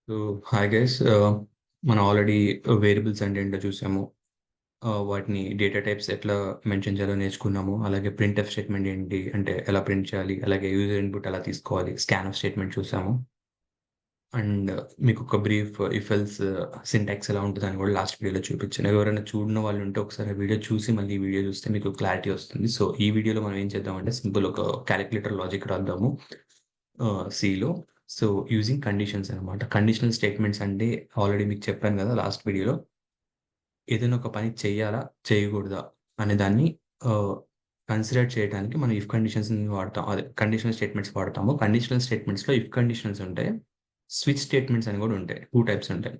So hi guys, మనం already variables అంటే ఏంటో చూసాము. వాటిని డేటా టైప్స్ ఎట్లా మెన్షన్ చేయాలో నేర్చుకున్నాము. అలాగే ప్రింట్ఎఫ్ స్టేట్మెంట్ ఏంటి అంటే ఎలా ప్రింట్ చేయాలి, అలాగే యూజర్ ఇన్పుట్ ఎలా తీసుకోవాలి, స్కాన్ఎఫ్ స్టేట్మెంట్ చూసాము. అండ్ మీకు ఒక బ్రీఫ్ ఇఫ్ ఎల్స్ సింటాక్స్ ఎలా ఉంటుందని కూడా లాస్ట్ వీడియోలో చూపించాను. ఎవరైనా చూడని వాళ్ళు ఉంటే ఒకసారి ఆ వీడియో చూసి మళ్ళీ ఈ వీడియో చూస్తే మీకు క్లారిటీ వస్తుంది. సో ఈ వీడియోలో మనం ఏం చేద్దామంటే సింపుల్ ఒక క్యాలిక్యులేటర్ లాజిక్ రాద్దాము సిలో. సో యూజింగ్ కండిషన్స్ అనమాట. కండిషనల్ స్టేట్మెంట్స్ అంటే ఆల్రెడీ మీకు చెప్పాను కదా లాస్ట్ వీడియోలో. ఏదైనా ఒక పని చేయాలా చేయకూడదా అనే దాన్ని కన్సిడర్ చేయడానికి మనం ఇఫ్ కండిషన్స్ వాడతాం. అదే కండిషనల్ స్టేట్మెంట్స్ వాడతాము. కండిషనల్ స్టేట్మెంట్స్లో ఇఫ్ కండిషన్స్ ఉంటాయి, స్విచ్ స్టేట్మెంట్స్ అని కూడా ఉంటాయి. 2 టైప్స్ ఉంటాయి.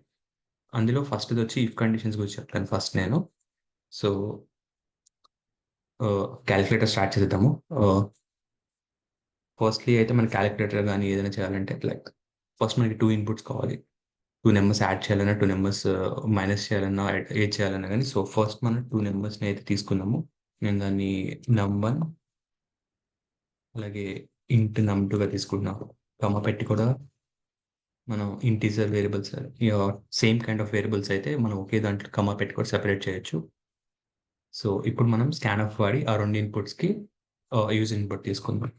అందులో ఫస్ట్ది వచ్చి ఇఫ్ కండిషన్స్ గురించి చెప్తాను ఫస్ట్ నేను. సో క్యాలిక్యులేటర్ స్టార్ట్ చేద్దాము. ఫస్ట్లీ అయితే మన క్యాలిక్యులేటర్ కానీ ఏదైనా చేయాలంటే లైక్ ఫస్ట్ మనకి 2 ఇన్పుట్స్ కావాలి. 2 నెంబర్స్ యాడ్ చేయాలన్నా, 2 నెంబర్స్ మైనస్ చేయాలన్నా, ఏది చేయాలన్నా కానీ. సో ఫస్ట్ మనం 2 నెంబర్స్ని అయితే తీసుకుందాము. నేను దాన్ని num1 అలాగే ఇంట్ num2గా తీసుకుంటున్నాను. కమ పెట్టి కూడా మనం integer variables same kind of variables అయితే మనం ఒకే దాంట్లో కమ పెట్టి కూడా సెపరేట్ చేయొచ్చు. సో ఇప్పుడు మనం స్కాన్ఎఫ్ వాడి ఆ 2 ఇన్పుట్స్కి యూజ్ ఇన్పుట్ తీసుకుందాం.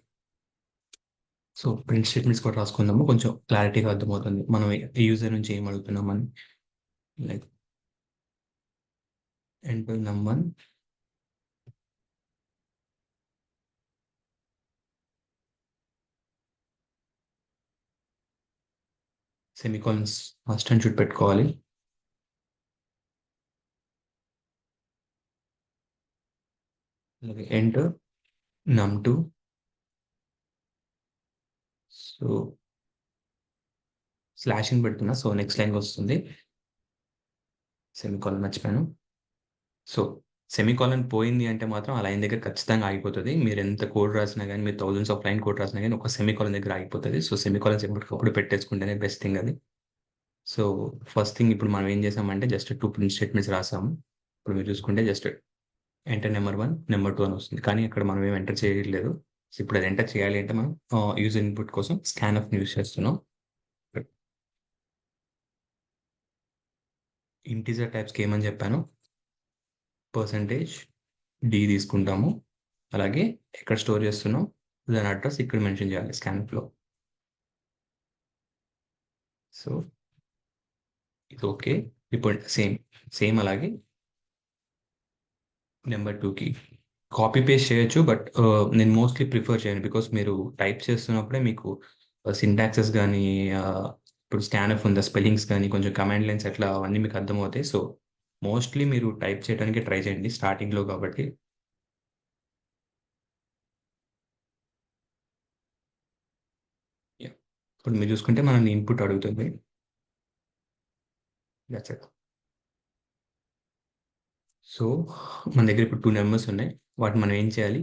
సో ప్రింట్ స్టేట్మెంట్స్ కూడా రాసుకుందాము. కొంచెం క్లారిటీగా అర్థమవుతుంది మనం యూజర్ నుంచి ఏం అడుగుతున్నామని. Like enter num1 semicolons first and should పెట్టుకోవాలి. అలాగే ఎంటర్ num2. సో స్లాషింగ్ పెడుతున్నా. సో నెక్స్ట్ లైన్ వస్తుంది సెమికాలన్ మర్చిపోయాను. సో సెమికాలన్ పోయింది అంటే మాత్రం ఆ లైన్ దగ్గర ఖచ్చితంగా ఆగిపోతుంది. మీరు ఎంత కోడ్ రాసినా కానీ, మీరు థౌజండ్స్ ఆఫ్ లైన్ కోడ్ రాసినా కానీ ఒక సెమికాలన్ దగ్గర ఆగిపోతుంది. సో సెమికాలన్స్ ఎప్పటికప్పుడు పెట్టేసుకుంటేనే బెస్ట్ థింగ్ అది. సో ఫస్ట్ థింగ్ ఇప్పుడు మనం ఏం చేసామంటే జస్ట్ 2 ప్రింట్ స్టేట్మెంట్స్ రాసాము. ఇప్పుడు మీరు చూసుకుంటే జస్ట్ ఎంటర్ నెంబర్ 1, నెంబర్ 2 అని వస్తుంది. కానీ అక్కడ మనం ఏం ఎంటర్ చేయట్లేదు. సో ఇప్పుడు అది ఎంటర్ చేయాలి అంటే మనం యూజర్ ఇన్పుట్ కోసం స్కాన్ఎఫ్ యూజ్ చేస్తున్నాం. ఇంటీజర్ టైప్స్కి ఏమని చెప్పాను, %d తీసుకుంటాము. అలాగే ఎక్కడ స్టోర్ చేస్తున్నాం దాని అడ్రస్ ఇక్కడ మెన్షన్ చేయాలి స్కాన్ఎఫ్లో. సో ఇది ఓకే. ఇప్పుడు సేమ్ అలాగే నెంబర్ 2కి కాపీ పేస్ట్ చేయొచ్చు. బట్ నేను మోస్ట్లీ ప్రిఫర్ చేయను. బికాస్ మీరు టైప్ చేస్తున్నప్పుడే మీకు సింటాక్సెస్ కానీ, ఇప్పుడు స్కాన్ఎఫ్ ఉందా స్పెల్లింగ్స్ కానీ, కొంచెం కమాండ్ లైన్స్ ఎట్లా అవన్నీ మీకు అర్థమవుతాయి. సో మోస్ట్లీ మీరు టైప్ చేయడానికి ట్రై చేయండి స్టార్టింగ్లో కాబట్టి. ఇప్పుడు మీరు చూసుకుంటే మనల్ని ఇన్పుట్ అడుగుతుంది. That's it. సో మన దగ్గర ఇప్పుడు 2 నెంబర్స్ ఉన్నాయి. వాటిని మనం ఏం చేయాలి,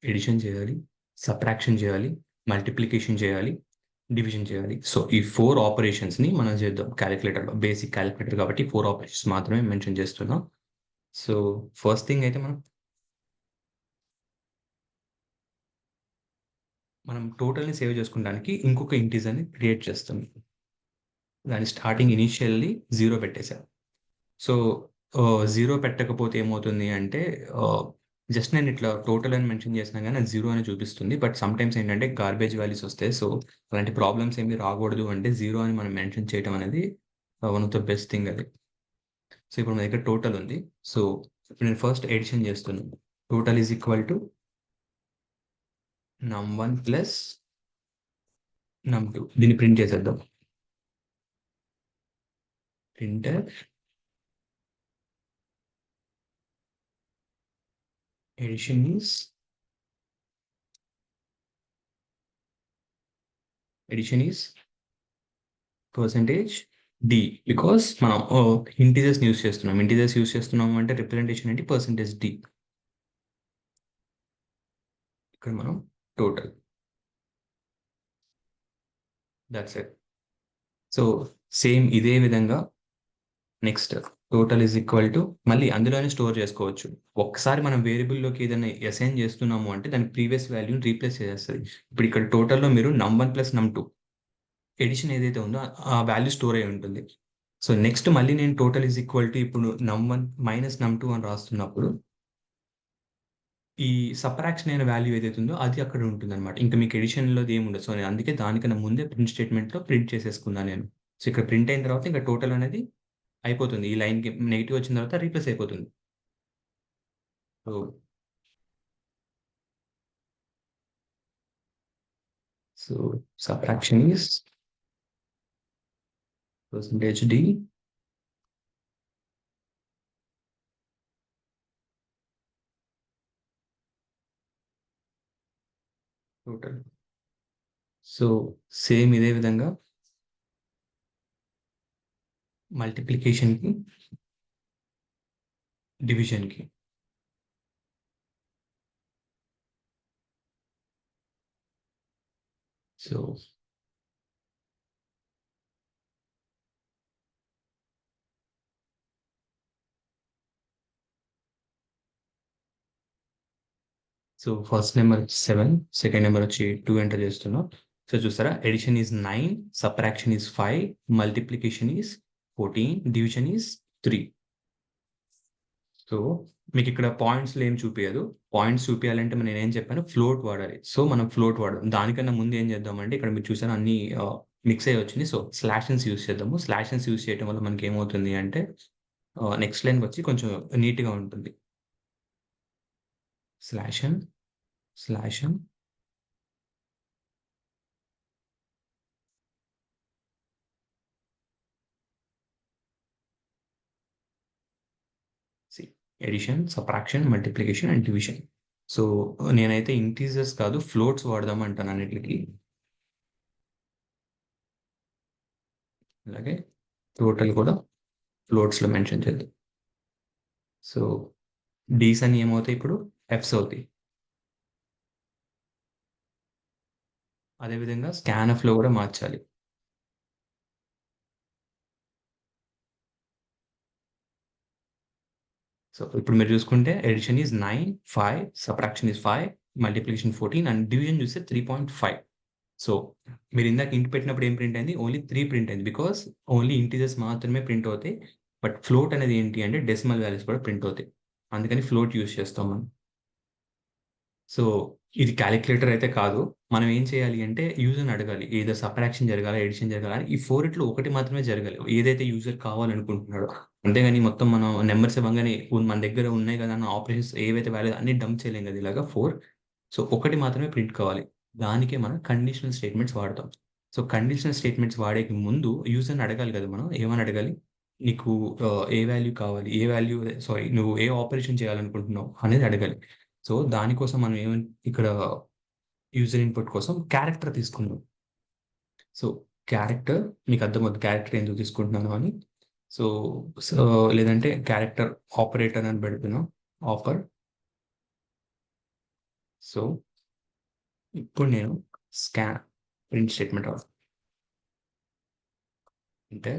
ఎడిషన్ చేయాలి, సబ్ట్రాక్షన్ చేయాలి, మల్టిప్లికేషన్ చేయాలి, డివిజన్ చేయాలి. సో ఈ 4 ఆపరేషన్స్ని మనం చేద్దాం క్యాలిక్యులేటర్లో. బేసిక్ క్యాలిక్యులేటర్ కాబట్టి 4 ఆపరేషన్స్ మాత్రమే మెన్షన్ చేస్తున్నాం. సో ఫస్ట్ థింగ్ అయితే మనం టోటల్ని సేవ్ చేసుకోవడానికి ఇంకొక ఇంటీజర్ని క్రియేట్ చేస్తాం. దాని స్టార్టింగ్ ఇనిషియల్లీ 0 పెట్టేశాం. సో 0 పెట్టకపోతే ఏమవుతుంది అంటే జస్ట్ నేను ఇట్లా టోటల్ అని మెన్షన్ చేసినా కానీ అది 0 అని చూపిస్తుంది. బట్ సమ్ టైమ్స్ ఏంటంటే గార్బేజ్ వాల్యూస్ వస్తాయి. సో అలాంటి ప్రాబ్లమ్స్ ఏమి రాకూడదు అంటే 0 అని మనం మెన్షన్ చేయడం అనేది one of the best thing అది. సో ఇప్పుడు మన దగ్గర టోటల్ ఉంది. సో ఇప్పుడు నేను ఫస్ట్ ఎడిషన్ చేస్తున్నాను. Total is equal to num1 plus num2. దీన్ని ప్రింట్ చేసేద్దాం. Printer edition is %d. Because మనం ఇంటీజర్స్ యూస్ చేస్తున్నాం. ఇంటీజర్స్ యూస్ చేస్తున్నాం అంటే రిప్రజెంటేషన్ ఏంటి, %d. ఇక్కడ మనం total, that's it. So same ఇదే విధంగా next total is equal to మళ్ళీ అందులోనే స్టోర్ చేసుకోవచ్చు. ఒక్కసారి మనం వేరియబుల్లోకి ఏదైనా అసైన్ చేస్తున్నాము అంటే దాని ప్రీవియస్ వాల్యూని రీప్లేస్ చేసేస్తుంది. ఇప్పుడు ఇక్కడ టోటల్లో మీరు num1 ప్లస్ num2 ఎడిషన్ ఏదైతే ఉందో ఆ వాల్యూ స్టోర్ అయి ఉంటుంది. సో నెక్స్ట్ మళ్ళీ నేను టోటల్ ఈజ్ ఈక్వల్ టు ఇప్పుడు num1 మైనస్ num2 అని రాస్తున్నప్పుడు ఈ సబ్ట్రాక్షన్ అయిన వాల్యూ ఏదైతే ఉందో అది అక్కడ ఉంటుందన్నమాట. ఇంకా మీకు ఎడిషన్‌లోది ఏమి ఉండదు. సో నేను అందుకే దానికన్నా ముందే ప్రింట్ స్టేట్మెంట్‌లో ప్రింట్ చేసేసుకున్నాను నేను. సో ఇక్కడ ప్రింట్ అయిన తర్వాత ఇంకా టోటల్ అనేది అయిపోతుంది. ఈ లైన్‌కి నెగెటివ్ వచ్చిన తర్వాత రీప్లేస్ అయిపోతుంది. So so subtraction is percentage d total. So same ఇదే విధంగా మల్టిప్లికేషన్‌కి, డివిజన్‌కి. So so first number 7, second number వచ్చి 2 ఎంటర్ చేస్తున్నాం. సో చూసారా, addition is 9, subtraction is 5, multiplication is 14, division is 3. So మీకు ఇక్కడ పాయింట్స్‌లో ఏం చూపియదు. పాయింట్స్ చూపియాలంటే నేనేం చెప్పాను, ఫ్లోట్ వాడాలి. సో మనం ఫ్లోట్ వాడదాం. దానికన్నా ముందు ఏం చేద్దామంటే ఇక్కడ మీరు చూసారా అన్నీ మిక్స్ అయ్యి వచ్చినాయి. సో స్లాషెస్ యూజ్ చేద్దాము. స్లాషెస్ యూజ్ చేయడం వల్ల మనకి ఏమవుతుంది అంటే నెక్స్ట్ లైన్‌కి వచ్చి కొంచెం నీట్‌గా ఉంటుంది. Slash n, slash n, addition, subtraction, multiplication and division. So నేనైతే ఇంటీజర్స్ కాదు ఫ్లోట్స్ వాడదాం అంటాను అన్నిటికి. అలాగే టోటల్ కూడా ఫ్లోట్స్‌లో మెన్షన్ చేద్దాం. సో డీస్ అని ఏమవుతాయి ఇప్పుడు ఎఫ్స్ అవుతాయి. అదేవిధంగా స్కాన్ఎఫ్‌లో కూడా మార్చాలి. సో ఇప్పుడు మీరు చూసుకుంటే edition is 9, 5, subtraction is 5, multiplication 14 and division చూస్తే 3.5. సో మీరు ఇందాక ఇంట్ పెట్టినప్పుడు ఏం ప్రింట్ అయింది? ఓన్లీ 3 ప్రింట్ అయింది. బికాస్ ఓన్లీ ఇంటీజర్స్ మాత్రమే ప్రింట్ అవుతాయి. బట్ ఫ్లోట్ అనేది ఏంటి అంటే డెసిమల్ వాల్యూస్ కూడా ప్రింట్ అవుతాయి. అందుకని ఫ్లోట్ యూజ్ చేస్తాం మనం. సో ఇది క్యాలిక్యులేటర్ అయితే కాదు. మనం ఏం చేయాలి అంటే యూజర్‌ని అడగాలి. ఏదో సబ్ట్రాక్షన్ జరగాలా, ఎడిషన్ జరగాలా అని. ఈ 4 ఒకటి మాత్రమే జరగాలి. ఏదైతే యూజర్ కావాలనుకుంటున్నాడో. అంతేగాని మొత్తం మనం నంబర్స్ ఇవ్వంగానే మన దగ్గర ఉన్నాయి కదా అన్న ఆపరేషన్స్ ఏవైతే వాల్యూ అన్నీ డంప్ చేయలేం కదా ఇలాగా 4. సో ఒకటి మాత్రమే ప్రింట్ కావాలి. దానికే మనం కండిషనల్ స్టేట్మెంట్స్ వాడతాం. సో కండిషనల్ స్టేట్మెంట్స్ వాడేకి ముందు యూజర్‌ని అడగాలి కదా మనం. ఏమని అడగాలి? నీకు ఏ వాల్యూ కావాలి? ఏ వాల్యూ సారీ నువ్వు ఏ ఆపరేషన్ చేయాలనుకుంటున్నావు అనేది అడగాలి. సో దానికోసం మనం ఇక్కడ యూజర్ ఇన్‌పుట్ కోసం క్యారెక్టర్ తీసుకున్నాం. సో క్యారెక్టర్ మీకు అర్థమవుద్ది క్యారెక్టర్ ఎందుకు తీసుకుంటున్నాను అని. సో సో లేదంటే క్యారెక్టర్ ఆపరేటర్ అని పెడుతున్నాం. ఆపర్. సో ఇప్పుడు నేను స్కాన్ ప్రింట్ స్టేట్మెంట్ రాస్తాను. అంటే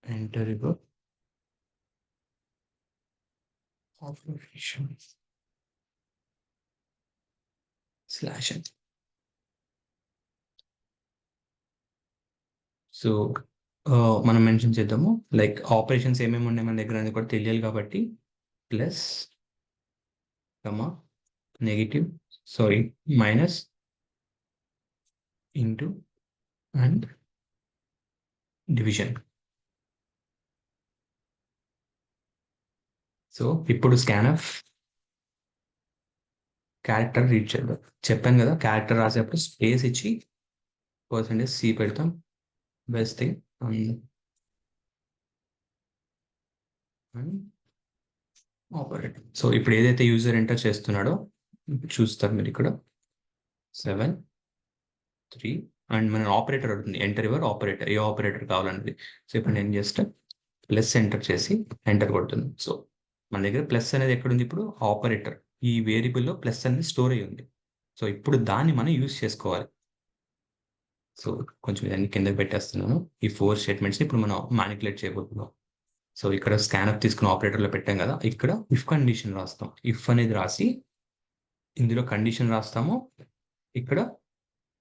ఎంటర్ యువర్ ఆపరేషన్ స్లాష్ అని. సో మనం మెన్షన్ చేద్దాము. లైక్ ఆపరేషన్స్ ఏమేమి ఉన్నాయి మన దగ్గర అనేది కూడా తెలియాలి కాబట్టి plus, comma, negative sorry minus into and division. So ఇప్పుడు స్కాన్ఎఫ్ క్యారెక్టర్ రీడ్ చేద్దాం. చెప్పాను కదా క్యారెక్టర్ రాసేటప్పుడు స్పేస్ ఇచ్చి %c పెడతాం. Best thing. ఆపరేటర్. సో ఇప్పుడు ఏదైతే యూజర్ ఎంటర్ చేస్తున్నాడో చూస్తారు మీరు ఇక్కడ 7, 3 అండ్ మన ఆపరేటర్ అడుగుతుంది. Enter your operator. ఏ ఆపరేటర్ కావాలన్నది. సో ఇప్పుడు నేను జస్ట్ ప్లస్ ఎంటర్ చేసి ఎంటర్ కొడుతున్నాను. సో మన దగ్గర ప్లస్ అనేది ఎక్కడుంది ఇప్పుడు? ఆపరేటర్. ఈ వేరియబుల్‌లో ప్లస్ అనేది స్టోర్ అయ్యి ఉంది. సో ఇప్పుడు దాన్ని మనం యూజ్ చేసుకోవాలి. సో కొంచెం ఇదన్నీ కిందకి పెట్టేస్తున్నాను. ఈ 4 స్టేట్మెంట్స్‌ని ఇప్పుడు మనం మానిప్యులేట్ చేయబోతున్నాం. సో ఇక్కడ స్కాన్‌అప్ తీసుకుని ఆపరేటర్‌లో పెట్టాం కదా! ఇక్కడ ఇఫ్ కండిషన్ రాస్తాం. ఇఫ్ అనేది రాసి ఇందులో కండిషన్ రాస్తాము. ఇక్కడ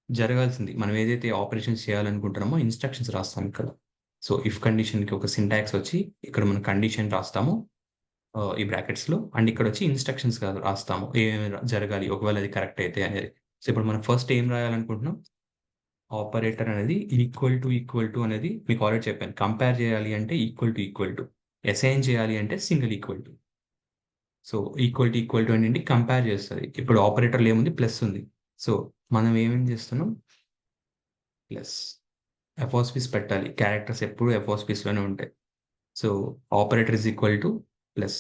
జరగాల్సింది మనం ఏదైతే ఆపరేషన్స్ చేయాలనుకుంటున్నామో ఇన్స్ట్రక్షన్స్ రాస్తాం ఇక్కడ. సో ఇఫ్ కండిషన్కి ఒక సింటాక్స్ వచ్చి ఇక్కడ మనం కండిషన్ రాస్తాము ఈ బ్రాకెట్స్లో, అండ్ ఇక్కడ వచ్చి ఇన్స్ట్రక్షన్స్ కాదు రాస్తాము ఏమేమి జరగాలి ఒకవేళ అది కరెక్ట్ అయితే అనేది. సో ఇప్పుడు మనం ఫస్ట్ ఏం రాయాలనుకుంటున్నాం, ఆపరేటర్ అనేది ఈక్వల్ టు అనేది మీకు ఆల్రెడీ చెప్పాను. కంపేర్ చేయాలి అంటే ఈక్వల్ టు, అసైన్ చేయాలి అంటే single equal to. So equal to అనేది కంపేర్ చేస్తుంది. ఇప్పుడు ఆపరేటర్లో ఏముంది, ప్లస్ ఉంది. సో మనం ఏమేం చేస్తున్నాం, ప్లస్ ఎఫోస్పీస్ పెట్టాలి. క్యారెక్టర్స్ ఎప్పుడు ఎఫోస్పీస్లోనే ఉంటాయి. So operator is equal to plus.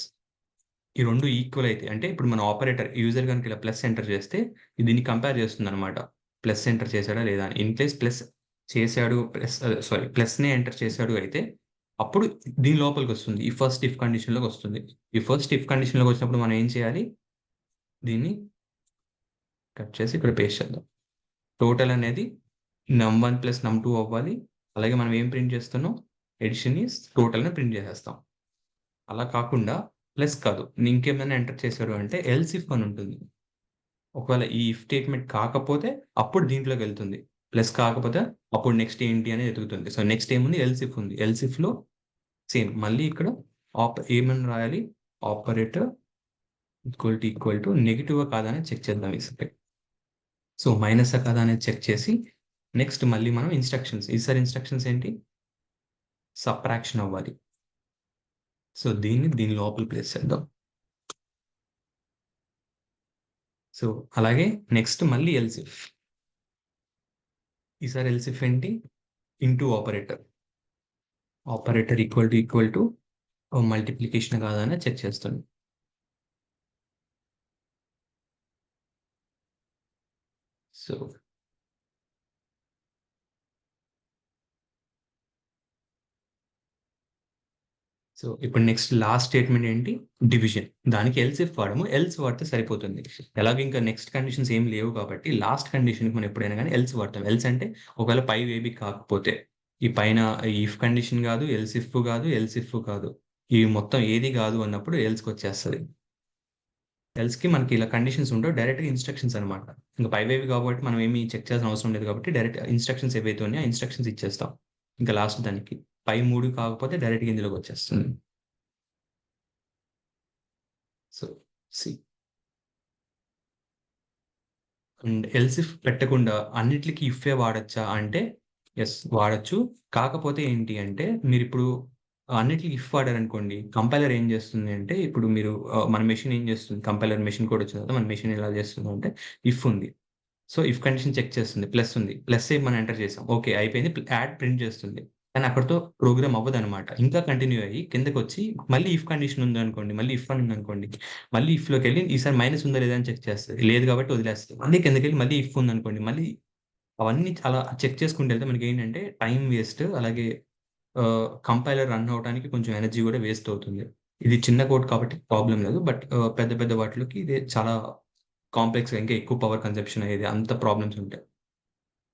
ఈ రెండు ఈక్వల్ అయితే అంటే ఇప్పుడు మన ఆపరేటర్ యూజర్ కనుక ఇలా ప్లస్ ఎంటర్ చేస్తే దీన్ని కంపేర్ చేస్తుంది అనమాట, ప్లస్ ఎంటర్ చేశాడా లేదా అని. ఇన్ కేస్ ప్లస్ చేశాడు, ప్లస్నే ఎంటర్ చేశాడు అయితే అప్పుడు దీని లోపలికి వస్తుంది, ఈ ఫస్ట్ ఇఫ్ కండిషన్లోకి వస్తుంది. ఈ ఫస్ట్ ఇఫ్ కండిషన్లోకి వచ్చినప్పుడు మనం ఏం చేయాలి, దీన్ని కట్ చేసి ఇక్కడ పేస్ట్ చేద్దాం. టోటల్ అనేది num1 ప్లస్ num2 అవ్వాలి. అలాగే మనం ఏం ప్రింట్ చేస్తున్నాం, ఎడిషన్ ఈస్ టోటల్ని ప్రింట్ చేసేస్తాం. అలా కాకుండా ప్లస్ కాదు, ఇంకేమైనా ఎంటర్ చేశారు అంటే ఎల్స్ ఇఫ్ అని ఉంటుంది. ఒకవేళ ఈ ఇఫ్ స్టేట్మెంట్ కాకపోతే అప్పుడు దీంట్లోకి వెళ్తుంది, ప్లస్ కాకపోతే అప్పుడు నెక్స్ట్ ఏంటి అనేది ఎదుగుతుంది. సో నెక్స్ట్ ఏముంది, ఎల్స్ ఇఫ్ ఉంది. ఎల్స్ ఇఫ్లో సేమ్ మళ్ళీ ఇక్కడ ఏమని రాయాలి, ఆపరేటర్ ఈక్వల్ టు నెగిటివ్ కాదా అని చెక్ చేద్దాం ఈసారి. సో మైనస్ కాదా అనేది చెక్ చేసి నెక్స్ట్ మళ్ళీ మనం ఈసారి ఇన్స్ట్రక్షన్స్ ఏంటి, సబ్ట్రాక్షన్ అవ్వాలి. సో దీని లోపల ప్లేస్ చేద్దాం. సో అలాగే నెక్స్ట్ మళ్ళీ ఎల్సిఫ్. ఈసారి ఎల్సిఫ్ ఏంటి, into operator equal to multiplication కాదా అని చెక్ చేస్తుంది. సో ఇప్పుడు నెక్స్ట్ లాస్ట్ స్టేట్మెంట్ ఏంటి, డివిజన్. దానికి ఎల్స్ ఇఫ్ వాడము, ఎల్స్ వాడితే సరిపోతుంది. ఎలాగో ఇంకా నెక్స్ట్ కండిషన్స్ ఏం లేవు కాబట్టి లాస్ట్ కండిషన్కి మనం ఎప్పుడైనా కానీ ఎల్స్ వాడతాం. ఎల్స్ అంటే ఒకవేళ పై ఏబి కాకపోతే, ఈ పైన ఇఫ్ కండిషన్ కాదు, ఎల్స్ ఇఫ్ కాదు, ఇవి మొత్తం ఏది కాదు అన్నప్పుడు ఎల్స్కి వచ్చేస్తుంది. ఎల్స్కి మనకి ఇలా కండిషన్స్ ఉండవు, డైరెక్ట్గా ఇన్స్ట్రక్షన్స్ అనమాట. ఇంకా పైవేవి కాబట్టి మనం ఏమి చెక్ చేయాల్సిన అవసరం లేదు కాబట్టి డైరెక్ట్ ఇన్స్ట్రక్షన్స్ ఏవైతే ఉన్నాయో ఇన్స్ట్రక్షన్స్ ఇచ్చేస్తాం. ఇంకా లాస్ట్ దానికి పై 3 కాకపోతే డైరెక్ట్గా ఇందులోకి వచ్చేస్తుంది. So C and else if పెట్టకుండా అన్నిటికీ ఇఫే వాడచ్చా అంటే ఎస్ వాడచ్చు. కాకపోతే ఏంటి అంటే మీరు ఇప్పుడు అన్నిటికీ ఇఫ్ వాడారనుకోండి, కంపైలర్ ఏం చేస్తుంది అంటే ఇప్పుడు మీరు మన మెషిన్ ఏం చేస్తుంది, కంపైలర్ మెషిన్ కోడ్ వచ్చిన తర్వాత మన మెషిన్ ఎలా చేస్తుంది అంటే ఇఫ్ ఉంది. సో ఇఫ్ కండిషన్ చెక్ చేస్తుంది, ప్లస్ ఉంది, ప్లస్ మనం ఎంటర్ చేసాం, ఓకే అయిపోయింది, యాడ్ ప్రింట్ చేస్తుంది. కానీ అక్కడితో ప్రోగ్రామ్ అవ్వదు అనమాట. ఇంకా కంటిన్యూ అయ్యి కిందకి వచ్చి మళ్ళీ ఇఫ్ కండిషన్ ఉంది అనుకోండి, మళ్ళీ ఇఫ్ అని ఉంది అనుకోండి, మళ్ళీ ఇఫ్లోకి వెళ్ళి ఈసారి మైనస్ ఉందా లేదా అని చెక్ చేస్తుంది, లేదు కాబట్టి వదిలేస్తుంది. మళ్ళీ కిందకి వెళ్ళి మళ్ళీ ఇఫ్ ఉంది అనుకోండి, మళ్ళీ అవన్నీ అలా చెక్ చేసుకుంటే వెళ్తే మనకి ఏంటంటే టైం వేస్ట్, అలాగే కంపైలర్ రన్ అవడానికి కొంచెం ఎనర్జీ కూడా వేస్ట్ అవుతుంది. ఇది చిన్న కోడ్ కాబట్టి ప్రాబ్లం లేదు, బట్ పెద్ద పెద్ద వాటిలోకి ఇది చాలా కాంప్లెక్స్, ఇంకా ఎక్కువ పవర్ కన్సెప్షన్ అయ్యేది, అంత ప్రాబ్లమ్స్ ఉంటాయి.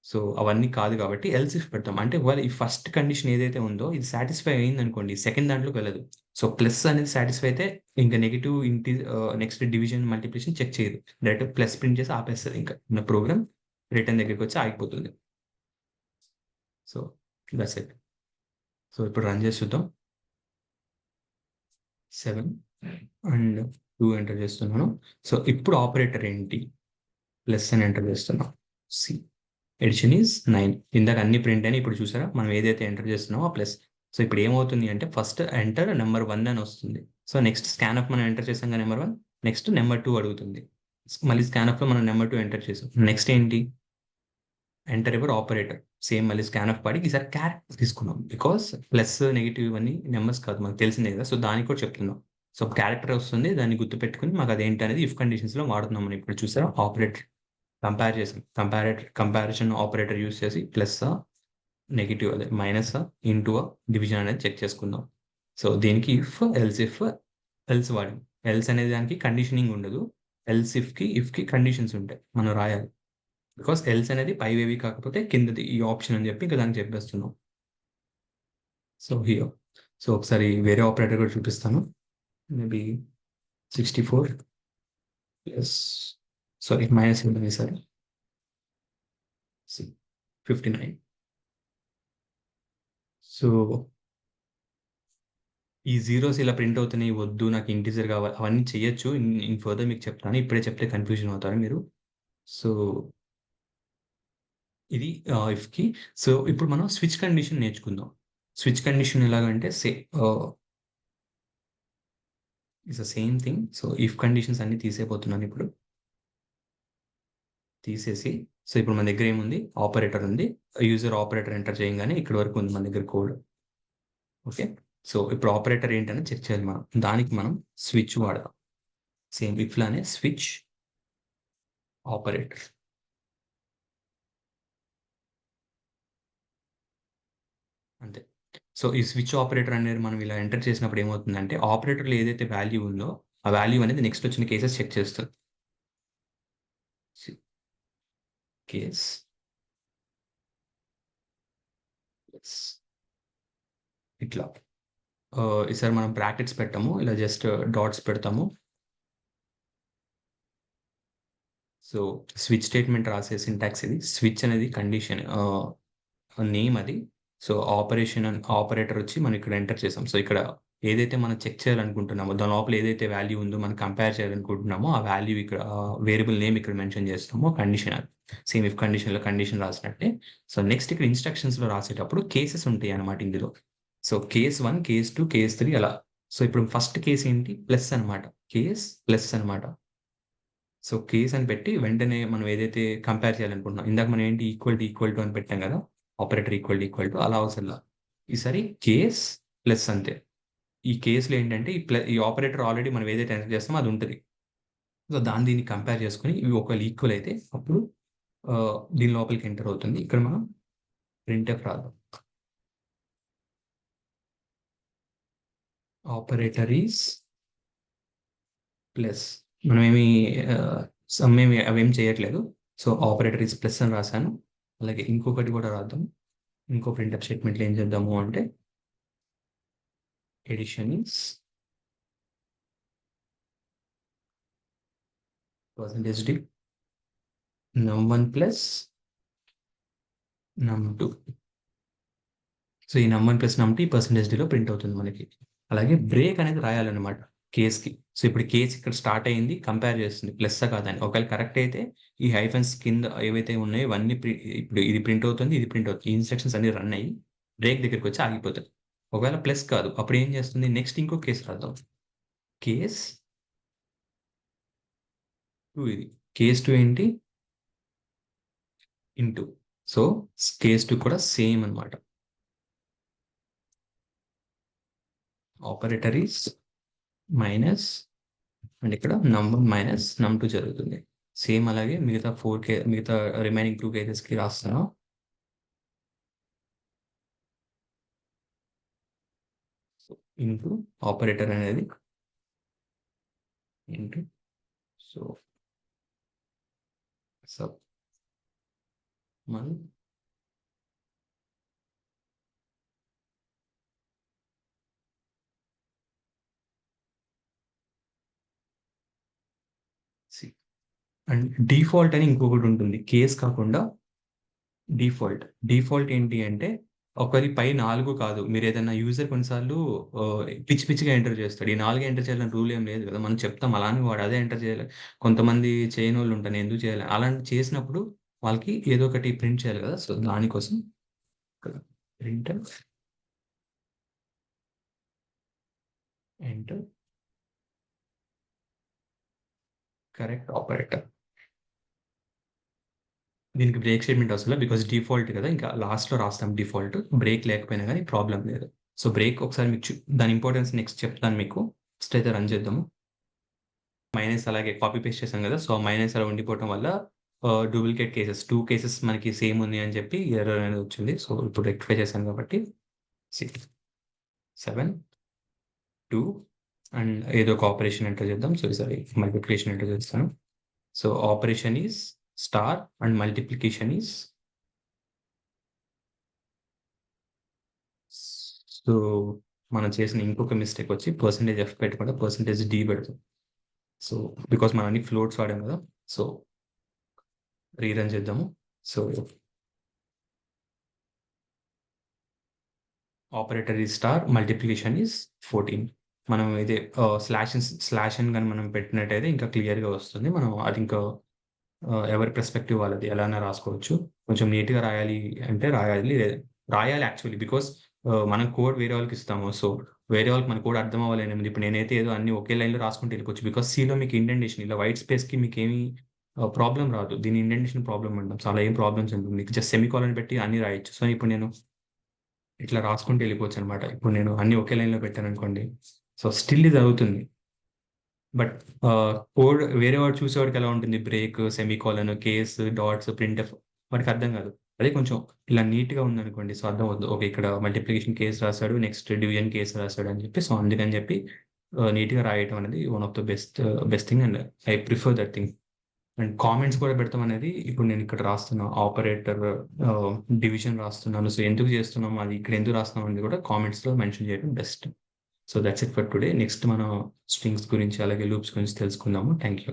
సో అవన్నీ కాదు కాబట్టి ఎల్స్ ఇఫ్ పెడతాం. అంటే ఒకవేళ ఈ ఫస్ట్ కండిషన్ ఏదైతే ఉందో ఇది సాటిస్ఫై అయింది అనుకోండి, సెకండ్ దాంట్లోకి వెళ్ళదు. సో ప్లస్ అనేది సాటిస్ఫై అయితే ఇంకా negative next division multiplication check చేయదు, డైరెక్ట్ ప్లస్ ప్రింట్ చేసి ఆపేస్తుంది. ఇంకా నా ప్రోగ్రామ్ రిటర్న్ దగ్గరికి వచ్చి ఆగిపోతుంది. So that's it. సో ఇప్పుడు రన్ చేసి చూద్దాం. 7 అండ్ 2 ఎంటర్ చేస్తున్నాను. సో ఇప్పుడు ఆపరేటర్ ఏంటి, ప్లస్ అని ఎంటర్ చేస్తున్నాం. C addition is 9. ఇందాక అన్ని ప్రింట్ అని ఇప్పుడు చూసారా, మనం ఏదైతే ఎంటర్ చేస్తున్నామో ప్లస్. సో ఇప్పుడు ఏమవుతుంది అంటే ఫస్ట్ ఎంటర్ నెంబర్ 1 అని వస్తుంది. సో నెక్స్ట్ స్కాన్ మనం ఎంటర్ చేసాం కదా నెంబర్ 1, నెక్స్ట్ నెంబర్ 2 అడుగుతుంది. మళ్ళీ స్కాన్ లో మనం నెంబర్ 2 ఎంటర్ చేసాం. నెక్స్ట్ ఏంటి, ఎంటర్ ఎవర్ ఆపరేటర్. సేమ్ మళ్ళీ స్కాన్ పడి ఈసారి క్యారెక్టర్ తీసుకున్నాం, బికాస్ ప్లస్ నెగిటివ్ ఇవన్నీ నెంబర్స్ కాదు మనకు తెలిసిందే కదా. సో దానికి కూడా చెప్తున్నాం. సో క్యారెక్టర్ వస్తుంది, దాన్ని గుర్తు పెట్టుకుని మాకు అదేంటి అనేది ఇఫ్ కండిషన్స్ లో వాడుతున్నాం. మనం ఇప్పుడు చూసారా ఆపరేటర్ కంపేర్ చేసాం, కంపారిజన్ ఆపరేటర్ యూస్ చేసి ప్లస్ నెగిటివ్ అదే మైనస్ ఇంటూ డివిజన్ అనేది చెక్ చేసుకుందాం. సో దీనికి ఎల్స్ వాడి, ఎల్స్ అనేది దానికి కండిషనింగ్ ఉండదు, ఇఫ్కి కండిషన్స్ ఉంటాయి మనం రాయాలి. బికాస్ ఎల్స్ అనేది పైవేవి కాకపోతే కిందది ఈ ఆప్షన్ అని చెప్పి ఇంకా దానికి చెప్పేస్తున్నాం. సో హియర్ సో ఒకసారి వేరే ఆపరేటర్ కూడా చూపిస్తాను. మేబీ 64 ప్లస్ సారీ మైనస్ ఉంటుంది. సరే 59. సో ఈ జీరోస్ ఇలా ప్రింట్ అవుతున్నాయి, వద్దు నాకు ఇంటిజర్ కావాలి, అవన్నీ చెయ్యొచ్చు. ఇన్ ఫర్దర్ మీకు చెప్తాను. ఇప్పుడే చెప్తే కన్ఫ్యూజన్ అవుతారు మీరు. సో ఇది ఇఫ్‌కి. సో ఇప్పుడు మనం స్విచ్ కండిషన్ నేర్చుకుందాం. స్విచ్ కండిషన్ ఎలాగంటే it's the same thing. So if conditions అన్నీ తీసేయబోతున్నాను ఇప్పుడు. తీసేసి సో ఇప్పుడు మన దగ్గర ఏముంది? ఆపరేటర్ ఉంది. యూజర్ ఆపరేటర్ ఎంటర్ చేయంగానే ఇక్కడి వరకు ఉంది మన దగ్గర కోడ్. ఓకే. సో ఇప్పుడు ఆపరేటర్ ఏంటని చెక్ చేయాలి మనం. దానికి మనం స్విచ్ వాడదాం. సేమ్ ఇఫ్ లానే స్విచ్ ఆపరేటర్. అంతే. సో ఈ స్విచ్ ఆపరేటర్ అనేది మనం ఇలా ఎంటర్ చేసినప్పుడు ఏమవుతుందంటే, ఆపరేటర్‌లో ఏదైతే వాల్యూ ఉందో, ఆ వాల్యూ అనేది నెక్స్ట్ వచ్చిన కేసెస్ చెక్ చేస్తది. Case yes. ఇట్లా. ఈసారి మనం బ్రాకెట్స్ పెట్టము. ఇలా జస్ట్ డాట్స్ పెడతాము. సో స్విచ్ స్టేట్మెంట్ రాసే సింటాక్స్ ఇది. స్విచ్ అనేది కండిషన్ నేమ్ అది. సో ఆపరేటర్ వచ్చి మనం ఇక్కడ ఎంటర్ చేసాం. సో ఇక్కడ ఏదైతే మనం చెక్ చేయాలనుకుంటున్నామో, దాని లోపల ఏదైతే వాల్యూ ఉందో మనం కంపేర్ చేయాలనుకుంటున్నామో, ఆ వాల్యూ ఇక్కడ వేరియబుల్ నేమ్ ఇక్కడ మెన్షన్ చేస్తామో కండిషన్ అది. సేమ్ ఇఫ్ కండిషన్‌లో కండిషన్ రాసినట్టే. సో నెక్స్ట్ ఇక్కడ ఇన్‌స్ట్రక్షన్స్‌లో రాసేటప్పుడు కేసెస్ ఉంటాయన్నమాట ఇందులో. సో కేస్ 1, కేస్ 2, కేస్ 3 అలా. సో ఇప్పుడు ఫస్ట్ కేస్ ఏంటి? ప్లస్ అన్నమాట. కేస్ ప్లస్ అన్నమాట. సో కేస్ అని పెట్టి వెంటనే మనం ఏదైతే కంపేర్ చేయాలనుకుంటున్నాం. ఇందాక మనం ఏంటి ఈక్వల్ టు అని పెట్టాం కదా! ఆపరేటర్ ఈక్వల్ టు అలా అవసరంలా. ఈసారి కేస్ ప్లస్ అంతే. ఈ కేస్‌లో ఏంటంటే ఈ ఆపరేటర్ ఆల్రెడీ మనం ఏదైతే ఎంటర్ చేస్తామో అది ఉంటది. సో దీన్ని కంపేర్ చేసుకొని ఇవి ఒకవేళ ఈక్వల్ అయితే అప్పుడు దీని లోపలికి ఎంటర్ అవుతుంది. ఇక్కడ మనం ప్రింట్‌ఎఫ్ రాద్దాం. Operator is plus. మనమేమి సమ్ ఏమి అవేం చేయట్లేదు. సో ఆపరేటర్ ఈస్ ప్లస్ అని రాసాను. అలాగే ఇంకొకటి కూడా రాద్దాం. ఇంకో ప్రింట్‌ఎఫ్ స్టేట్మెంట్‌లో ఏం చేద్దాము అంటే addition is %d num1 plus num2. So ఈ num1 ప్లస్ num2 ఈ %dలో ప్రింట్ అవుతుంది మనకి. అలాగే బ్రేక్ అనేది రాయాలన్నమాట కేస్‌కి. సో ఇప్పుడు కేస్ ఇక్కడ స్టార్ట్ అయింది. కంపేర్ చేస్తుంది ప్లస్సా కాదా అని. ఒకవేళ కరెక్ట్ అయితే ఈ హైఫన్స్ కింద ఏవైతే ఉన్నాయో ఇవన్నీ ఇప్పుడు ఇది ప్రింట్ అవుతుంది. ఇది ప్రింట్ అవుతుంది. ఈ ఇన్‌స్ట్రక్షన్స్ అన్నీ రన్ అయ్యి బ్రేక్ దగ్గరికొచ్చి ఆగిపోతది. ఒకవేళ ప్లస్ కాదు. అప్పుడు ఏం చేస్తుంది? నెక్స్ట్ ఇంకో కేస్ రాద్దాం. కేస్ 2 ఇది. కేస్ 2 ఏంటి? ఇంటూ. సో కేస్ 2 కూడా సేమ్ అన్నమాట. ఆపరేటర్ ఈస్ మైనస్ అండ్ ఇక్కడ num1 మైనస్ num2 జరుగుతుంది. సేమ్ అలాగే మిగతా రిమైనింగ్ 2 కేసెస్‌కి రాస్తాను. సో ఇంటూ ఆపరేటర్ అనేది ఇంటూ సో సబ్ మనం సి అండ్ డిఫాల్ట్ అని ఇంకొకటి ఉంటుంది. కేస్ కాకుండా డిఫాల్ట్. డిఫాల్ట్ ఏంటి అంటే ఒకరి పై 4 కాదు. మీరేదైనా యూజర్ కొన్నిసార్లు పిచ్చి పిచ్చిగా ఎంటర్ చేస్తాడు. ఈ 4 ఎంటర్ చేయాలని రూల్ ఏం లేదు కదా! మనం చెప్తాం అలా అని వాడు అదే ఎంటర్ చేయాలి. కొంతమంది చేయనోళ్ళుంటారు. నేను ఎందుకు చేయాలి? అలాంటి చేసినప్పుడు వాళ్ళకి ఏదో ఒకటి ప్రింట్ చేయాలి కదా! సో దానికోసం ఇక్కడ ప్రింట్‌ఎఫ్ ఎంటర్ కరెక్ట్ ఆపరేటర్. దీనికి బ్రేక్ స్టేట్మెంట్ అవసరం లేదు. బికాజ్ డిఫాల్ట్ కదా! ఇంకా లాస్ట్‌లో రాస్తాం డిఫాల్ట్. బ్రేక్ లేకపోయినా గానీ ప్రాబ్లమ్ లేదు. సో బ్రేక్ ఒకసారి మీకు దాని ఇంపార్టెన్స్ నెక్స్ట్ చెప్తాను మీకు. ఫస్ట్ అయితే రన్ చేద్దాము. మైనస్ అలాగే కాపీ పేస్ట్ చేశాం కదా! సో మైనస్ అలా ఉండిపోవటం వల్ల డూప్లికేట్ కేసెస్ 2 కేసెస్ మనకి సేమ్ ఉంది అని చెప్పి ఎర్రర్ అనేది వచ్చింది. సో ఇప్పుడు రెక్టిఫై చేశాను కాబట్టి 6, 7, 2 అండ్ ఏదో ఒక ఆపరేషన్ ఎంటర్ చేద్దాం. సో ఈసారి మల్టిప్లికేషన్ ఎంటర్ చేస్తాను. So operation is star and multiplication is so మనం చేసిన ఇంకొక మిస్టేక్ వచ్చి %f పెట్టకుండా %d పెడతాం. సో బికాజ్ మనం అన్ని ఫ్లోట్స్ వాడాం కదా! సో రీరన్ చేద్దాము. So operator is star, multiplication is 14. మనం ఇదే స్లాష్ అని కానీ మనం పెట్టినట్టయితే ఇంకా క్లియర్గా వస్తుంది. మనం అది ఇంకా ఎవరి పర్స్పెక్టివ్ వాళ్ళది ఎలానే రాసుకోవచ్చు. కొంచెం నీట్గా రాయాలి అంటే రాయాలి యాక్చువల్లీ. బికాస్ మనం కోడ్ వేరే వాళ్ళకి ఇస్తాము. సో వేరే వాళ్ళకి మన కోడ్ అర్థం అవ్వాలి అనేది. ఇప్పుడు నేనైతే ఏదో అన్ని ఒకే లైన్లో రాసుకుంటూ వెళ్ళిపోవచ్చు. బికాస్ సిలో మీకు ఇండెంటేషన్ ఇలా వైట్ స్పేస్కి మీకు ఏమి ప్రాబ్లం రాదు. దీని ఇండెంటేషన్ ప్రాబ్లం అంటాం. చాలా ఏం ప్రాబ్లమ్స్ ఉంటుంది. మీకు జస్ట్ సెమికాలన్ పెట్టి అన్ని రాయొచ్చు. సో ఇప్పుడు నేను ఇట్లా రాసుకుంటూ వెళ్ళిపోవచ్చు అనమాట. ఇప్పుడు నేను అన్ని ఒకే లైన్లో పెట్టాను అనుకోండి, సో స్టిల్ ఇది అవుతుంది. బట్ కోడ్ వేరే వాడు చూసేవాడికి ఎలా ఉంటుంది, break, semicolon, case, dots, printf, వాడికి అర్థం కాదు. అదే కొంచెం ఇలా నీట్గా ఉందనుకోండి, సో అర్థం అవుతుంది. ఓకే, ఇక్కడ మల్టిప్లికేషన్ కేస్ రాశాడు, నెక్స్ట్ డివిజన్ కేస్ రాశాడు అని చెప్పి. సో అందుకని చెప్పి నీట్గా రాయటం అనేది one of the best thing, and I prefer that thing. And comments కూడా పెడతాం అనేది. ఇప్పుడు నేను ఇక్కడ రాస్తున్నా ఆపరేటర్ డివిజన్ రాస్తున్నాను, సో ఎందుకు చేస్తున్నాం, అది ఇక్కడ ఎందుకు రాస్తున్నాం అనేది కూడా కామెంట్స్లో మెన్షన్ చేయడం best. So that's it for today. Next మనం స్ట్రింగ్స్ గురించి అలాగే లూప్స్ గురించి తెలుసుకుందాము. Thank you.